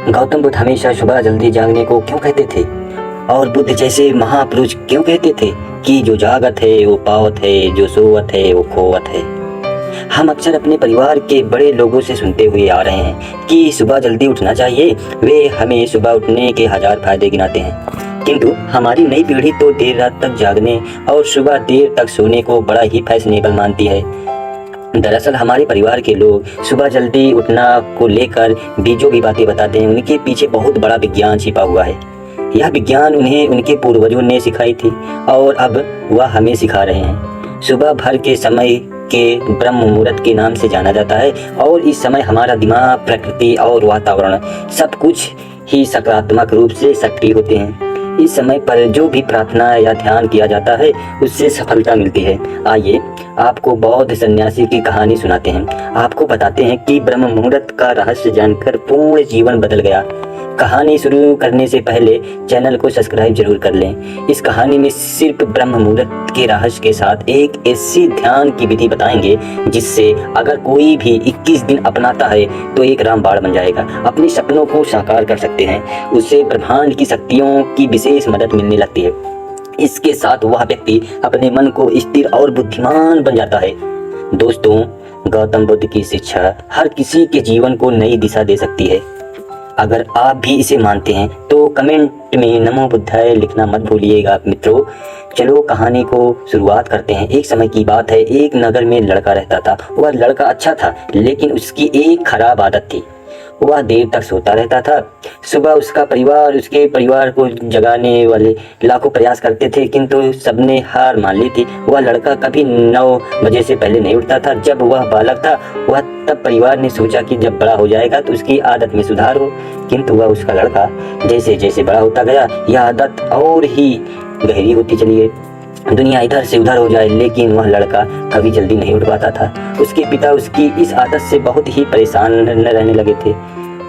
गौतम बुद्ध हमेशा सुबह जल्दी जागने को क्यों कहते थे? और बुद्ध जैसे महापुरुष क्यों कहते थे कि जो जागत है वो पावत है, जो सोवत है वो खोवत है? हम अक्सर अपने परिवार के बड़े लोगों से सुनते हुए आ रहे हैं कि सुबह जल्दी उठना चाहिए। वे हमें सुबह उठने के 1000 फायदे गिनाते हैं, किंतु हमारी नई पीढ़ी तो देर रात तक जागने और सुबह देर तक सोने को बड़ा ही फैशनेबल मानती है। दरअसल हमारे परिवार के लोग सुबह जल्दी उठना को लेकर भी जो भी बातें बताते हैं, उनके पीछे बहुत बड़ा विज्ञान छिपा हुआ है। यह विज्ञान उन्हें उनके पूर्वजों ने सिखाई थी और अब वह हमें सिखा रहे हैं। सुबह भर के समय के ब्रह्म मुहूर्त के नाम से जाना जाता है और इस समय हमारा दिमाग, प्रकृति और वातावरण सब कुछ ही सकारात्मक रूप से सक्रिय होते हैं। इस समय पर जो भी प्रार्थना या ध्यान किया जाता है उससे सफलता मिलती है। आइए आपको बौद्ध सन्यासी की कहानी सुनाते हैं। आपको बताते हैं कि ब्रह्म मुहूर्त का रहस्य जानकर पूर्ण जीवन बदल गया। कहानी शुरू करने से पहले चैनल को सब्सक्राइब जरूर कर लें। इस कहानी में सिर्फ ब्रह्म मुहूर्त के रहस्य के साथ एक ऐसी ध्यान की विधि बताएंगे जिससे अगर कोई भी 21 दिन अपनाता है तो एक रामबाण बन जाएगा, अपने सपनों को साकार कर सकते हैं, उससे ब्रह्मांड की शक्तियों की विशेष मदद मिलने लगती है। इसके साथ वह व्यक्ति अपने मन को स्थिर और बुद्धिमान बन जाता है। दोस्तों, गौतम बुद्ध की शिक्षा हर किसी के जीवन को नई दिशा दे सकती है। अगर आप भी इसे मानते हैं तो कमेंट में नमो बुद्धाय लिखना मत भूलिएगा मित्रों। चलो कहानी को शुरुआत करते हैं। एक समय की बात है, एक नगर में लड़का रहता था। वह लड़का अच्छा था, लेकिन उसकी एक खराब आदत थी, वह देर तक सोता रहता था। सुबह उसका परिवार उसके परिवार को जगाने वाले लाखों प्रयास करते थे, किंतु सबने हार मान ली थी। वह लड़का कभी 9 बजे से पहले नहीं उठता था। जब वह बालक था वह तब परिवार ने सोचा कि जब बड़ा हो जाएगा तो उसकी आदत में सुधार हो, किंतु वह उसका लड़का जैसे जैसे बड़ा होता गया यह आदत और ही गहरी होती चली गई। दुनिया इधर से उधर हो जाए, लेकिन वह लड़का कभी जल्दी नहीं उठ पाता था। उसके पिता उसकी इस आदत से बहुत ही परेशान रहने लगे थे।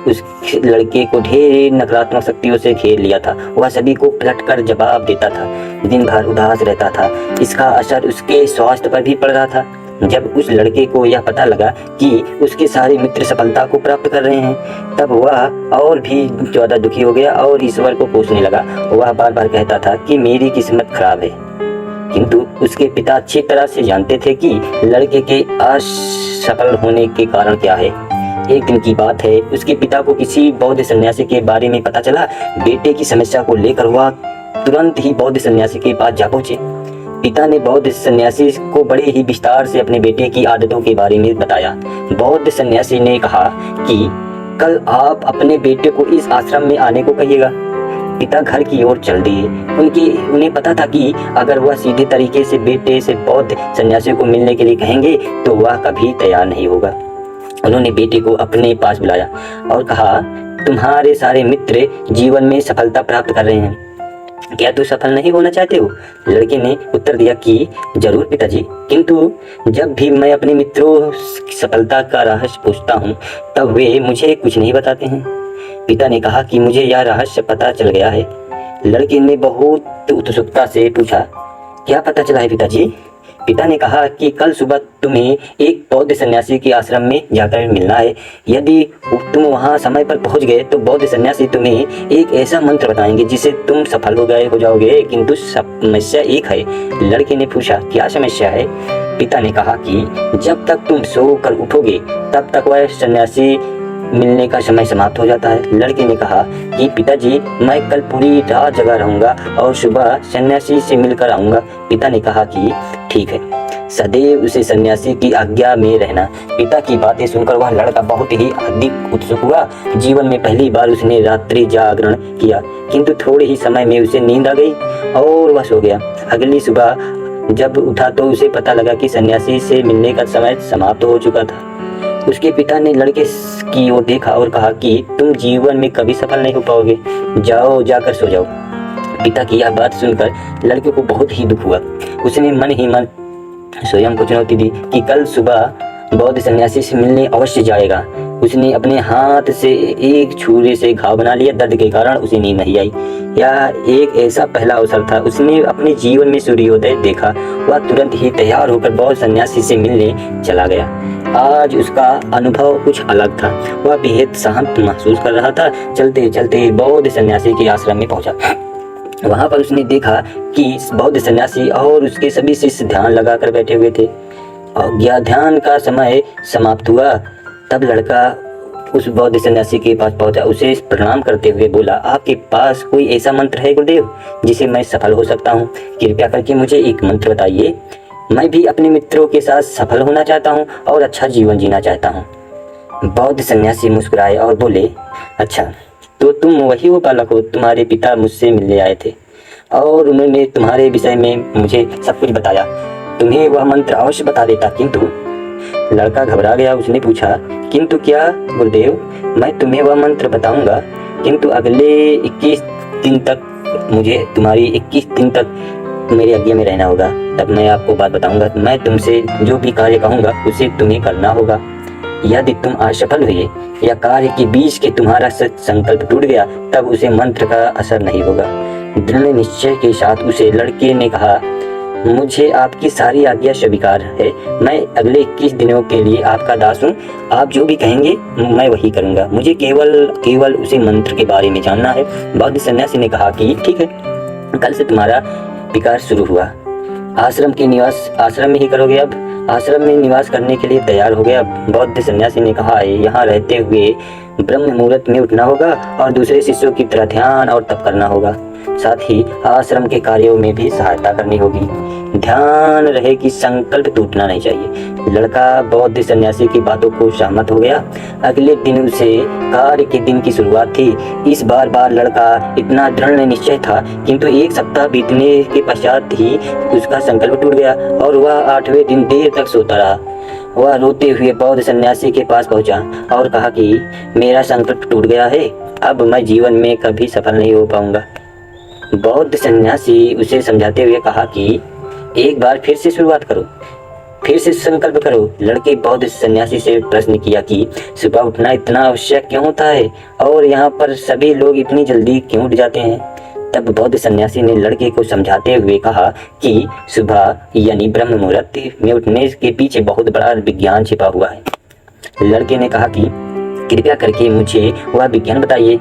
उस लड़के को ढेर नकारात्मक शक्तियों से घेर लिया था। वह सभी को पलटकर जवाब देता था, दिन भर उदास रहता था। इसका असर उसके स्वास्थ्य पर भी पड़ रहा था। जब उस लड़के को यह पता लगा कि उसके सारे मित्र सफलता को प्राप्त कर रहे हैं, तब वह और भी ज़्यादा दुखी हो गया और ईश्वर को कोसने लगा। वह बार बार कहता था कि मेरी किस्मत खराब है, किंतु उसके पिता अच्छी तरह से जानते थे कि लड़के के असफल होने के कारण क्या है। एक दिन की बात है, उसके पिता को किसी बौद्ध सन्यासी के बारे में पता चला। बेटे की समस्या को लेकर वह तुरंत ही बौद्ध सन्यासी के पास जा पहुंचे। पिता ने बौद्ध सन्यासी को बड़े ही विस्तार से अपने बेटे की आदतों के बारे में बताया। बौद्ध सन्यासी ने कहा कि कल आप अपने बेटे को इस आश्रम में आने को कहिएगा। पिता घर की ओर चल दिए। उन्हें पता था कि अगर वह सीधे तरीके से बेटे से बौद्ध सन्यासी को मिलने के लिए कहेंगे तो वह कभी तैयार नहीं होगा। उन्होंने बेटे को अपने पास बुलाया और कहा, तुम्हारे सारे मित्र जीवन में सफलता प्राप्त कर रहे हैं, क्या तू सफल नहीं होना चाहते हो? लड़के ने उत्तर दिया कि जरूर पिताजी, किंतु जब भी मैं अपने मित्रों सफलता का रहस्य पूछता हूँ तब वे मुझे कुछ नहीं बताते हैं। पिता ने कहा कि मुझे यह रहस्य पता चल गया है। लड़के ने बहुत उत्सुकता से पूछा, क्या पता चला है पिताजी? पिता ने कहा कि कल सुबह तुम्हें एक बौद्ध सन्यासी के आश्रम में जाकर मिलना है। यदि तुम वहां समय पर पहुंच गए तो बौद्ध सन्यासी तुम्हें एक ऐसा मंत्र बताएंगे जिससे तुम सफल हो जाओगे, किंतु समस्या एक है। लड़के ने पूछा, क्या समस्या है? पिता ने कहा कि जब तक तुम सोकर उठोगे तब तक वह सन्यासी मिलने का समय समाप्त हो जाता है। लड़के ने कहा कि पिताजी, मैं कल पूरी रात जगा रहूंगा और सुबह सन्यासी से मिलकर आऊंगा। पिता ने कहा कि ठीक है, सदैव उसे सन्यासी की आज्ञा में रहना। पिता की बातें सुनकर वह लड़का बहुत ही अधिक उत्सुक हुआ। जीवन में पहली बार उसने रात्रि जागरण किया, किंतु थोड़े ही समय में उसे नींद आ गई और वह सो गया। अगली सुबह जब उठा तो उसे पता लगा कि सन्यासी से मिलने का समय समाप्त हो चुका था। उसके पिता ने लड़के की ओर देखा और कहा कि तुम जीवन में कभी सफल नहीं हो पाओगे, जाओ जाकर सो जाओ। पिता की यह बात सुनकर लड़के को बहुत ही दुख हुआ। उसने मन ही मन स्वयं को चुनौती दी कि कल सुबह बौद्ध सन्यासी से मिलने अवश्य जाएगा। उसने अपने हाथ से एक छुरे से घाव बना लिया। दर्द के कारण उसे नींद नहीं आई। यह एक ऐसा पहला अवसर था। उसने अपने जीवन में सूर्योदय देखा। वह तुरंत ही तैयार होकर बौद्ध सन्यासी से मिलने चला गया। आज उसका अनुभव कुछ अलग था। वह बेहद शांत महसूस कर रहा था। चलते चलते बौद्ध सन्यासी के आश्रम में पहुंचा। वहां पर उसने देखा कि बौद्ध सन्यासी और उसके सभी शिष्य ध्यान लगाकर बैठे हुए थे। और ध्यान का समय समाप्त हुआ। तब लड़का उस बौद्ध सन्यासी के पास पहुंचा। उसे प्रणाम करते हुए बोला, आपके पास कोई ऐसा मंत्र है गुरुदेव जिसे मैं सफल हो सकता हूँ? कृपया करके मुझे एक मंत्र बताइए। मैं भी अपने मित्रों के साथ सफल होना चाहता हूँ और अच्छा जीवन जीना चाहता हूँ। बौद्ध सन्यासी मुस्कुराए और बोले, अच्छा तो तुम वही वो बालक हो। तुम्हारे पिता मुझसे मिलने आए थे और उन्होंने तुम्हारे विषय में मुझे सब कुछ बताया। तुम्हें वह मंत्र अवश्य बता देता, किंतु लड़का घबरा गया। उसने पूछा, किंतु क्या गुरुदेव? मैं तुम्हें वह मंत्र बताऊंगा, किंतु अगले 21 दिन तक मुझे तुम्हारी 21 दिन तक मेरी आज्ञा में रहना होगा। तब मैं आपको बात बताऊंगा। मैं तुमसे जो भी कार्य कहूंगा उसे तुम्हें करना होगा। यदि तुम असफल हुए या कार्य के बीच के तुम्हारा संकल्प टूट गया, तब उसे मंत्र का असर नहीं होगा। दृढ़ निश्चय के साथ उसे लड़के ने कहा, मुझे आपकी सारी आज्ञा स्वीकार है। मैं अगले 21 दिनों के लिए आपका दास हूँ। आप जो भी कहेंगे मैं वही करूँगा। मुझे केवल उसी मंत्र के बारे में जानना है। बौद्ध सन्यासी ने कहा कि ठीक है, कल से तुम्हारा विकार शुरू हुआ। आश्रम में ही करोगे। अब आश्रम में निवास करने के लिए तैयार हो गया। बौद्ध सन्यासी ने कहा, यहाँ रहते हुए ब्रह्म मुहूर्त में उठना होगा और दूसरे शिष्यों की तरह ध्यान और तप करना होगा। साथ ही आश्रम के कार्यों में भी सहायता करनी होगी। ध्यान रहे कि संकल्प टूटना नहीं चाहिए। लड़का बौद्ध सन्यासी की बातों को सहमत हो गया। अगले दिन उसे कार्य के दिन की शुरुआत थी। इस बार लड़का इतना दृढ़ निश्चय था, किंतु 1 सप्ताह बीतने के पश्चात ही उसका संकल्प टूट गया और वह 8वें दिन देर तक सोता रहा। वह रोते हुए बौद्ध सन्यासी के पास पहुंचा और कहा कि मेरा संकल्प टूट गया है। अब मैं जीवन में कभी सफल नहीं हो पाऊंगा। बौद्ध सन्यासी उसे समझाते हुए कहा कि एक बार फिर से शुरुआत करो, फिर से संकल्प करो। लड़के बौद्ध सन्यासी से प्रश्न किया कि सुबह उठना इतना आवश्यक क्यों होता है और यहाँ पर सभी लोग इतनी जल्दी क्यों उठ जाते हैं? तब बौद्ध सन्यासी ने लड़के को समझाते हुए कहा कि सुबह यानी ब्रह्म मुहूर्त में उठने के पीछे बहुत बड़ा विज्ञान छिपा हुआ है। लड़के ने कहा कि कृपया करके मुझे वह विज्ञान बताइए।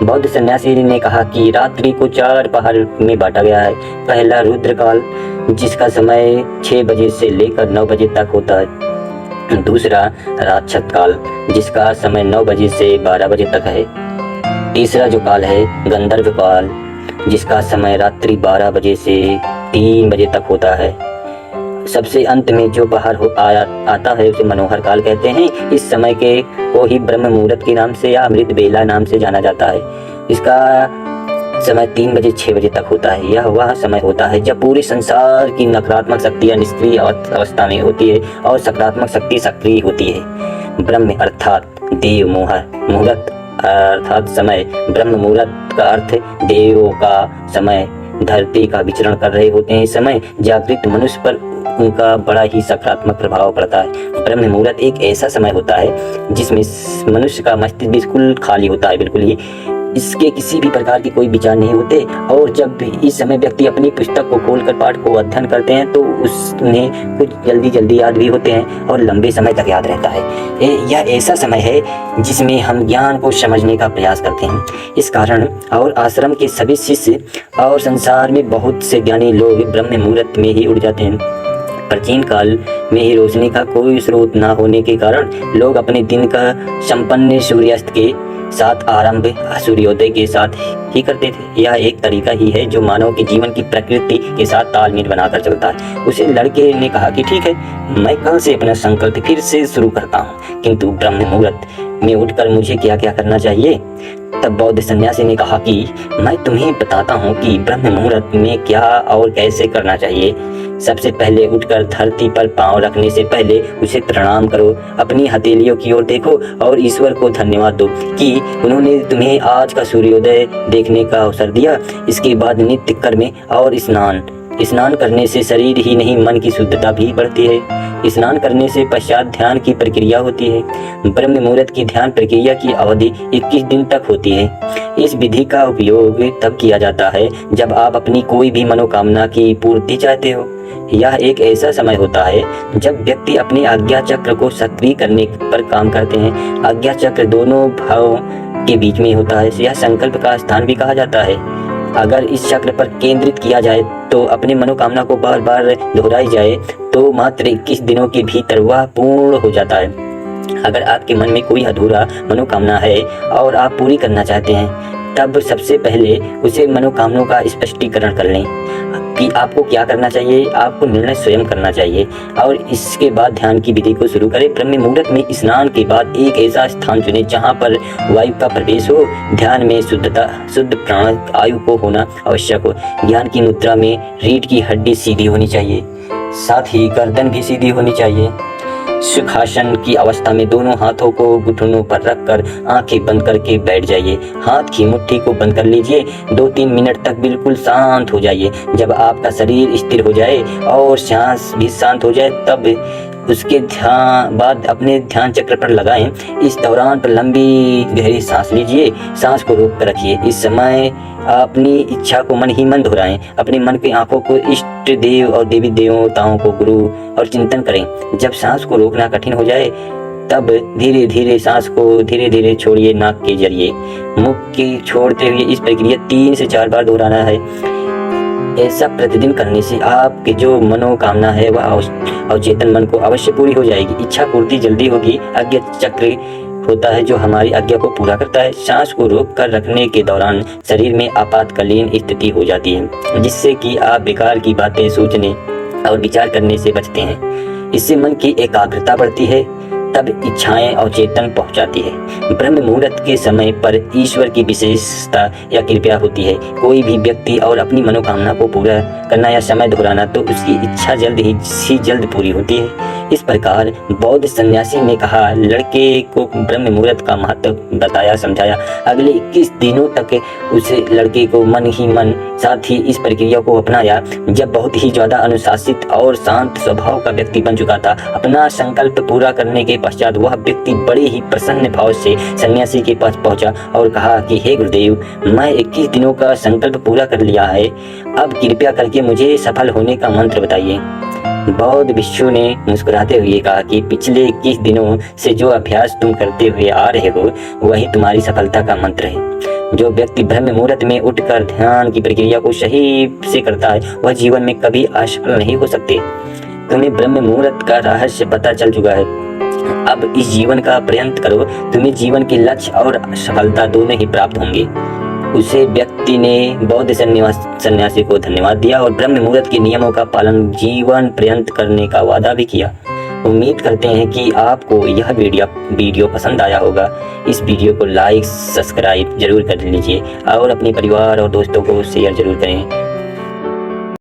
बौद्ध सन्यासी ने कहा कि रात्रि को 4 पहर में बांटा गया है। पहला रुद्रकाल, जिसका समय 6 बजे से लेकर 9 बजे तक होता है। दूसरा राक्षस काल, जिसका समय 9 बजे से 12 बजे तक है। तीसरा जो काल है गंधर्व काल, जिसका समय रात्रि 12 बजे से 3 बजे तक होता है। सबसे अंत में जो बाहर आता है उसे मनोहर काल कहते हैं। इस समय के को ही ब्रह्म मुहूर्त के नाम से या अमृत बेला नाम से जाना जाता है। इसका समय 3 बजे 6 बजे तक होता है। यह वह समय होता है जब पूरे संसार की नकारात्मक शक्तियाँ निष्क्रिय अवस्था में होती है और सकारात्मक शक्ति सक्रिय होती है। ब्रह्म अर्थात देव, मुहूर्त अर्थात समय। ब्रह्म मुहूर्त का अर्थ देवों का समय, धरती का विचरण कर रहे होते हैं। इस समय जागृत मनुष्य पर उनका बड़ा ही सकारात्मक प्रभाव पड़ता है। ब्रह्म मुहूर्त एक ऐसा समय होता है जिसमें मनुष्य का मस्तिष्क बिल्कुल खाली होता है, बिल्कुल ही इसके किसी भी प्रकार के कोई विचार नहीं होते। और जब इस समय व्यक्ति अपनी पुस्तक को खोलकर पाठ को अध्ययन करते हैं तो उसमें कुछ जल्दी याद भी होते हैं और लंबे समय तक याद रहता है। यह ऐसा समय है जिसमें हम ज्ञान को समझने का प्रयास करते हैं। इस कारण और आश्रम के सभी शिष्य और संसार में बहुत से ज्ञानी लोग ब्रह्म मुहूर्त में ही उठ जाते हैं। प्राचीन काल में ही रोशनी का कोई स्रोत न होने के कारण लोग अपने दिन का संपन्न सूर्यास्त के साथ आरंभ सूर्योदय के साथ ही करते थे। यह एक तरीका ही है जो मानव के जीवन की प्रकृति के साथ तालमेल बनाकर चलता है। उसे लड़के ने कहा कि ठीक है, मैं कल से अपना संकल्प फिर से शुरू करता हूँ, किंतु ब्रह्म मुहूर्त में उठकर मुझे क्या क्या करना चाहिए? तब बौद्ध सन्यासी ने कहा कि मैं तुम्हें बताता हूँ कि ब्रह्म मुहूर्त में क्या और कैसे करना चाहिए। सबसे पहले उठकर धरती पर पांव रखने से पहले उसे प्रणाम करो। अपनी हथेलियों की ओर देखो और ईश्वर को धन्यवाद दो कि उन्होंने तुम्हें आज का सूर्योदय देखने का अवसर दिया। इसके बाद नित्य कर्म और स्नान करने से शरीर ही नहीं मन की शुद्धता भी बढ़ती है। स्नान करने से पश्चात ध्यान की प्रक्रिया होती है। ब्रह्म मुहूर्त की ध्यान प्रक्रिया की अवधि 21 दिन तक होती है। इस विधि का उपयोग तब किया जाता है जब आप अपनी कोई भी मनोकामना की पूर्ति चाहते हो। यह एक ऐसा समय होता है जब व्यक्ति अपने आज्ञा चक्र को सक्रिय करने पर काम करते हैं। आज्ञा चक्र दोनों भावों के बीच में होता है। यह संकल्प का स्थान भी कहा जाता है। अगर इस चक्र पर केंद्रित किया जाए तो अपनी मनोकामना को बार बार दोहराई जाए तो मात्र 21 दिनों के भीतर वह पूर्ण हो जाता है। अगर आपके मन में कोई अधूरा मनोकामना है और आप पूरी करना चाहते हैं, तब सबसे पहले उसे मनोकामनाओं का स्पष्टीकरण कर लें कि आपको क्या करना चाहिए। आपको निर्णय स्वयं करना चाहिए और इसके बाद ध्यान की विधि को शुरू करें। ब्रह्म मुहूर्त में स्नान के बाद एक ऐसा स्थान चुनें जहां पर वायु का प्रवेश हो। ध्यान में शुद्ध प्राण आयु को होना आवश्यक हो। ज्ञान की मुद्रा में रीढ़ की हड्डी सीधी होनी चाहिए, साथ ही गर्दन भी सीधी होनी चाहिए। सुखासन की अवस्था में दोनों हाथों को घुटनों पर रखकर आंखें बंद करके बैठ जाइए। हाथ की मुट्ठी को बंद कर लीजिए। 2-3 मिनट तक बिल्कुल शांत हो जाइए। जब आपका शरीर स्थिर हो जाए और सांस भी शांत हो जाए, तब उसके बाद अपने ध्यान चक्र पर लगाएं। इस दौरान पर लंबी गहरी सांस लीजिए। सांस को रोक कर रखिए। इस समय अपनी इच्छा को मन ही मन दोहराएं। अपने मन की आंखों को इष्ट देव और देवी देवताओं को गुरु और चिंतन करें। जब सांस को रोकना कठिन हो जाए, तब धीरे धीरे सांस को धीरे धीरे छोड़िए। नाक के जरिए मुख के छोड़ते हुए इस प्रक्रिया 3 से 4 बार दोहराना है। ऐसा प्रतिदिन करने से आपकी जो मनोकामना है वह अवचेतन मन को अवश्य पूरी हो जाएगी। इच्छा पूर्ति जल्दी होगी। आज्ञा चक्र होता है जो हमारी आज्ञा को पूरा करता है। सांस को रोक कर रखने के दौरान शरीर में आपातकालीन स्थिति हो जाती है, जिससे कि आप बेकार की बातें सोचने और विचार करने से बचते हैं। इससे मन की एकाग्रता बढ़ती है, तब इच्छाएं अवचेतन पहुंचाती है। ब्रह्म मुहूर्त के समय पर ईश्वर की विशेषता या कृपा होती है। कोई भी व्यक्ति और अपनी मनोकामना को पूरा करना या समय दोहराना तो उसकी इच्छा जल्द पूरी होती है। इस प्रकार बौद्ध सन्यासी ने कहा, लड़के को ब्रह्म मुहूर्त का महत्व बताया, समझाया। अगले 21 दिनों तक उसे लड़के को मन ही मन साथ ही इस प्रक्रिया को अपनाया। जब बहुत ही ज्यादा अनुशासित और शांत स्वभाव का व्यक्ति बन चुका था, अपना संकल्प पूरा करने के पश्चात वह व्यक्ति बड़े ही प्रसन्न भाव से सन्यासी के पास पहुंचा और कहा कि हे गुरुदेव, मैं 21 दिनों का संकल्प पूरा कर लिया है। अब कृपया करके मुझे सफल होने का मंत्र बताइए। बौद्ध भिक्षु ने मुस्कुराते हुए कहा कि पिछले 21 दिनों से जो अभ्यास तुम करते हुए आ रहे हो वही तुम्हारी सफलता का मंत्र है। जो व्यक्ति ब्रह्म मुहूर्त में उठकर ध्यान की प्रक्रिया को सही से करता है वह जीवन में कभी असफल नहीं हो सकते। तुम्हें ब्रह्म मुहूर्त का रहस्य पता चल चुका है। अब इस जीवन का प्रयत्न करो, तुम्हें जीवन के लक्ष्य और सफलता दोनों ही प्राप्त होंगे। उसे व्यक्ति ने बौद्ध सन्यासी को धन्यवाद दिया और ब्रह्म मुहूर्त के नियमों का पालन जीवन पर्यंत करने का वादा भी किया। उम्मीद करते हैं कि आपको यह वीडियो पसंद आया होगा। इस वीडियो को लाइक सब्सक्राइब जरूर कर लीजिए और अपने परिवार और दोस्तों को शेयर जरूर करें।